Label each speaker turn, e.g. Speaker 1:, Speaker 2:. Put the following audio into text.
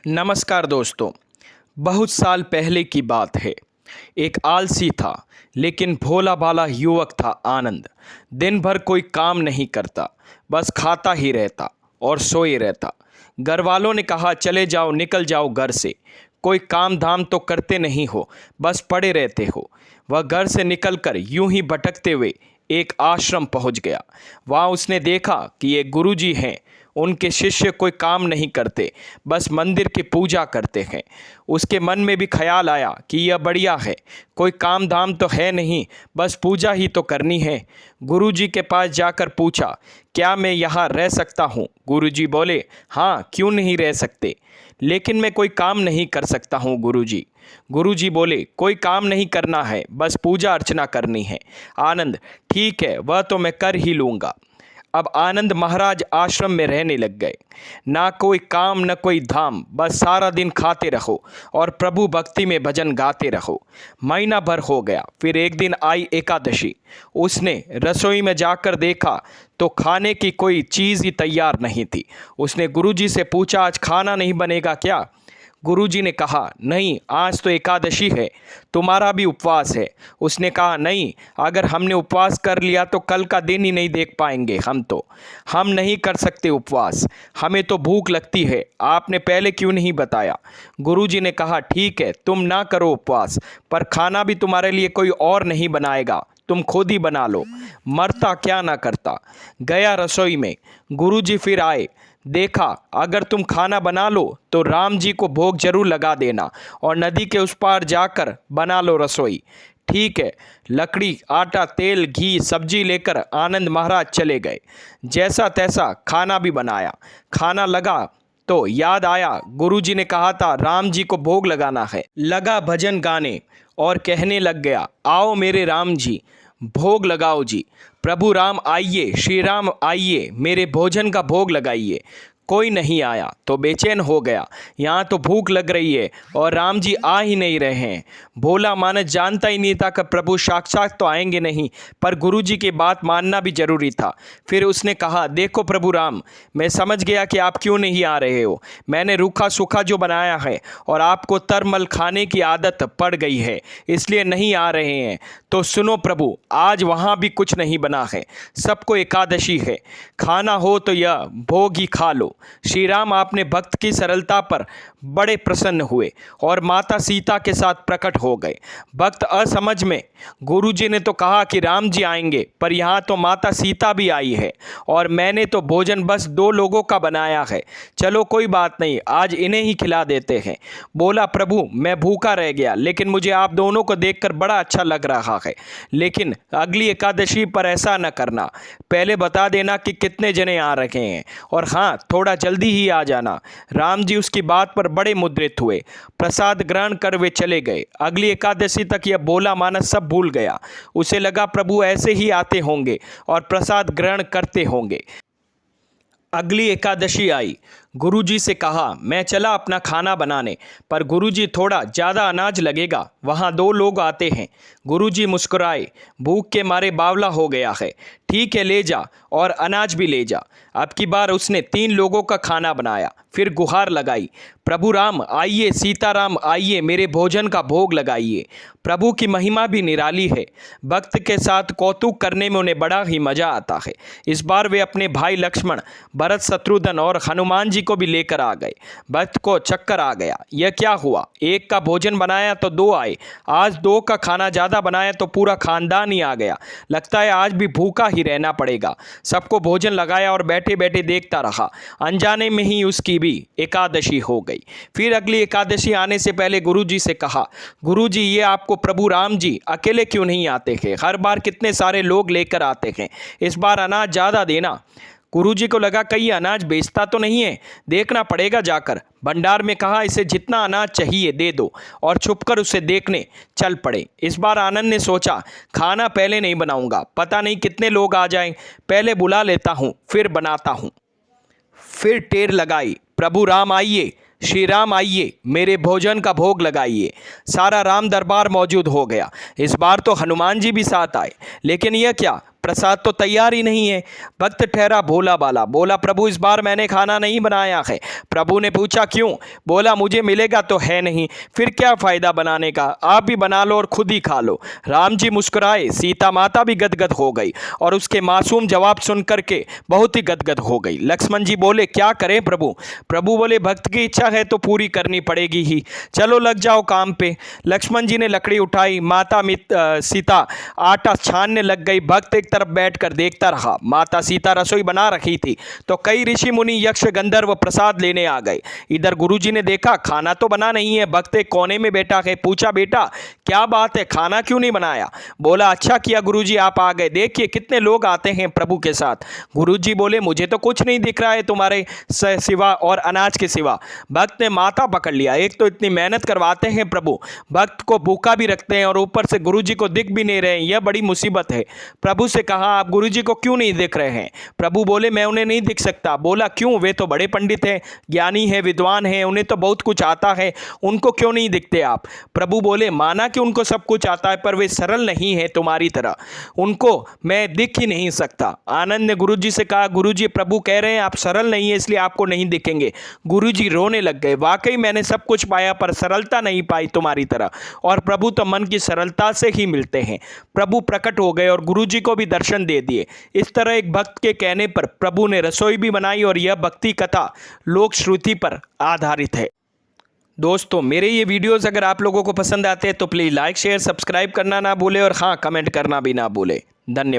Speaker 1: नमस्कार दोस्तों। बहुत साल पहले की बात है। एक आलसी था लेकिन भोला भाला युवक था आनंद। दिन भर कोई काम नहीं करता, बस खाता ही रहता और सोए रहता। घर वालों ने कहा चले जाओ, निकल जाओ घर से, कोई काम धाम तो करते नहीं हो, बस पड़े रहते हो। वह घर से निकलकर यूं ही भटकते हुए एक आश्रम पहुंच गया। वहाँ उसने देखा कि ये गुरुजी हैं। उनके शिष्य कोई काम नहीं करते, बस मंदिर की पूजा करते हैं। उसके मन में भी ख्याल आया कि यह बढ़िया है, कोई काम धाम तो है नहीं, बस पूजा ही तो करनी है। गुरुजी के पास जाकर पूछा, क्या मैं यहाँ रह सकता हूँ? गुरुजी बोले, हाँ, क्यों नहीं रह सकते, लेकिन मैं कोई काम नहीं कर सकता हूँ गुरुजी। गुरुजी बोले, कोई काम नहीं करना है, बस पूजा अर्चना करनी है। आनंद, ठीक है, वह तो मैं कर ही लूँगा। अब आनंद महाराज आश्रम में रहने लग गए। ना कोई काम न कोई धाम, बस सारा दिन खाते रहो और प्रभु भक्ति में भजन गाते रहो। महीना भर हो गया, फिर एक दिन आई एकादशी। उसने रसोई में जाकर देखा तो खाने की कोई चीज़ ही तैयार नहीं थी। उसने गुरुजी से पूछा, आज खाना नहीं बनेगा क्या? गुरुजी ने कहा, नहीं, आज तो एकादशी है, तुम्हारा भी उपवास है। उसने कहा, नहीं, अगर हमने उपवास कर लिया तो कल का दिन ही नहीं देख पाएंगे। हम नहीं कर सकते उपवास, हमें तो भूख लगती है, आपने पहले क्यों नहीं बताया? गुरुजी ने कहा, ठीक है, तुम ना करो उपवास, पर खाना भी तुम्हारे लिए कोई और नहीं बनाएगा, तुम खुद ही बना लो। मरता क्या ना करता। गया रसोई में। गुरुजी फिर आए। देखा, अगर तुम खाना बना लो तो राम जी को भोग जरूर लगा देना और नदी के उस पार जाकर बना लो रसोई। ठीक है। लकड़ी, आटा, तेल, घी, सब्जी लेकर आनंद महाराज चले गए। जैसा तैसा खाना भी बनाया। खाना लगा तो याद आया, गुरुजी ने कहा था राम जी को भोग लगाना है। लगा भजन गाने और कहने लग गया, आओ मेरे राम जी, भोग लगाओ जी। प्रभु राम आइए, श्री राम आइए, मेरे भोजन का भोग लगाइए। कोई नहीं आया तो बेचैन हो गया। यहाँ तो भूख लग रही है और राम जी आ ही नहीं रहे हैं। भोला मानस जानता ही नहीं था कि प्रभु साक्षात तो आएंगे नहीं, पर गुरुजी की बात मानना भी जरूरी था। फिर उसने कहा, देखो प्रभु राम, मैं समझ गया कि आप क्यों नहीं आ रहे हो। मैंने रूखा सूखा जो बनाया है और आपको तरमल खाने की आदत पड़ गई है, इसलिए नहीं आ रहे हैं। तो सुनो प्रभु, आज वहाँ भी कुछ नहीं बना है, सबको एकादशी है, खाना हो तो यह भोग ही खा लो। श्री राम आपने भक्त की सरलता पर बड़े प्रसन्न हुए और माता सीता के साथ प्रकट हो गए। भक्त असमझ में, गुरुजी ने तो कहा कि राम जी आएंगे, पर यहाँ तो माता सीता भी आई है और मैंने तो भोजन बस 2 लोगों का बनाया है। चलो कोई बात नहीं, आज इन्हें ही खिला देते हैं। बोला, प्रभु मैं भूखा रह गया, लेकिन मुझे आप दोनों को देखकर बड़ा अच्छा लग रहा है, लेकिन अगली एकादशी पर ऐसा न करना, पहले बता देना कि कितने जने आ रखे हैं, और हाँ, थोड़ा जल्दी ही आ जाना। राम जी उसकी बात पर बड़े मुद्रित हुए। प्रसाद ग्रहण कर वे चले गए। अगली एकादशी तक यह भोला मानस सब भूल गया। उसे लगा प्रभु ऐसे ही आते होंगे और प्रसाद ग्रहण करते होंगे। अगली एकादशी आई। गुरुजी से कहा, मैं चला अपना खाना बनाने, पर गुरुजी, थोड़ा ज़्यादा अनाज लगेगा, वहाँ 2 लोग आते हैं। गुरुजी मुस्कुराए, भूख के मारे बावला हो गया है। ठीक है, ले जा, और अनाज भी ले जा। अब की बार उसने 3 लोगों का खाना बनाया। फिर गुहार लगाई, प्रभु राम आइए, सीताराम आइए, मेरे भोजन का भोग लगाइए। प्रभु की महिमा भी निराली है। भक्त के साथ कौतुक करने में उन्हें बड़ा ही मजा आता है। इस बार वे अपने भाई लक्ष्मण, भरत, शत्रुघ्न और हनुमान जी को भी लेकर आ गए। भक्त को चक्कर आ गया। यह क्या हुआ, एक का भोजन बनाया तो 2 आए, आज 2 का खाना ज़्यादा बनाया तो पूरा खानदान ही आ गया। लगता है आज भी भूखा ही रहना पड़ेगा। सबको भोजन लगाया और बैठे बैठे देखता रहा। अनजाने में ही उसकी भी एकादशी हो गई। फिर अगली एकादशी आने से पहले गुरुजी से कहा, गुरुजी, ये आपको प्रभु राम जी अकेले क्यों नहीं आते हैं? हर बार कितने सारे लोग लेकर आते हैं, इस बार अनाज ज़्यादा देना। गुरुजी को लगा कहीं अनाज बेचता तो नहीं है, देखना पड़ेगा जाकर। भंडार में कहा, इसे जितना अनाज चाहिए दे दो, और छुपकर उसे देखने चल पड़े। इस बार आनंद ने सोचा, खाना पहले नहीं बनाऊंगा, पता नहीं कितने लोग आ जाएं, पहले बुला लेता हूँ, फिर बनाता हूँ। फिर टेर लगाई, प्रभु राम आइए, श्री राम आइए, मेरे भोजन का भोग लगाइए। सारा राम दरबार मौजूद हो गया। इस बार तो हनुमान जी भी साथ आए, लेकिन यह क्या, प्रसाद तो तैयार ही नहीं है। भक्त ठहरा भोला बाला, बोला प्रभु इस बार मैंने खाना नहीं बनाया है। प्रभु ने पूछा क्यों? बोला मुझे मिलेगा तो है नहीं, फिर क्या फ़ायदा बनाने का, आप भी बना लो और खुद ही खा लो। राम जी मुस्कुराए, सीता माता भी गदगद हो गई और उसके मासूम जवाब सुन करके बहुत ही गदगद हो गई। लक्ष्मण जी बोले क्या करें प्रभु? प्रभु बोले भक्त की इच्छा है तो पूरी करनी पड़ेगी ही, चलो लग जाओ काम पे। लक्ष्मण जी ने लकड़ी उठाई, माता सीता आटा छानने लग गई। भक्त एक तरफ बैठकर देखता रहा। माता सीता रसोई बना रखी थी तो कई ऋषि मुनि यक्ष गंधर्व प्रसाद लेने आ गए। इधर गुरुजी ने देखा खाना तो बना नहीं है, भक्त एक कोने में बैठा है। पूछा बेटा क्या बात है, खाना क्यों नहीं बनाया? बोला अच्छा किया गुरुजी आप आ गए, देखिए कितने लोग आते हैं प्रभु के साथ। गुरुजी बोले मुझे तो कुछ नहीं दिख रहा है तुम्हारे सिवा और अनाज के सिवा। भक्त ने माथा पकड़ लिया, एक तो इतनी मेहनत करवाते हैं प्रभु, भक्त को भूखा भी रखते हैं और ऊपर से गुरुजी को दिख भी नहीं रहे, यह बड़ी मुसीबत है। प्रभु से कहा आप गुरुजी को क्यों नहीं दिख रहे हैं? प्रभु बोले मैं उन्हें नहीं दिख सकता। बोला क्यों? वे तो बड़े पंडित हैं, ज्ञानी हैं, विद्वान हैं, उन्हें तो बहुत कुछ आता है, उनको क्यों नहीं दिखते आप? प्रभु बोले माना कि उनको सब कुछ आता है पर वे सरल नहीं है तुम्हारी तरह, उनको मैं दिख ही नहीं सकता। आनंद ने गुरुजी से कहा गुरुजी प्रभु कह रहे हैं आप सरल नहीं है इसलिए आपको नहीं दिखेंगे। गुरुजी रोने लग गए, वाकई मैंने सब कुछ पाया पर सरलता नहीं पाई तुम्हारी तरह, और प्रभु तो मन की सरलता से ही मिलते हैं। प्रभु प्रकट हो गए और गुरुजी को भी दर्शन दे दिए। इस तरह एक भक्त के कहने पर प्रभु ने रसोई भी बनाई और यह भक्ति कथा लोक श्रुति पर आधारित है। दोस्तों मेरे ये वीडियोस अगर आप लोगों को पसंद आते हैं तो प्लीज़ लाइक शेयर सब्सक्राइब करना ना भूलें और हाँ कमेंट करना भी ना भूलें। धन्यवाद।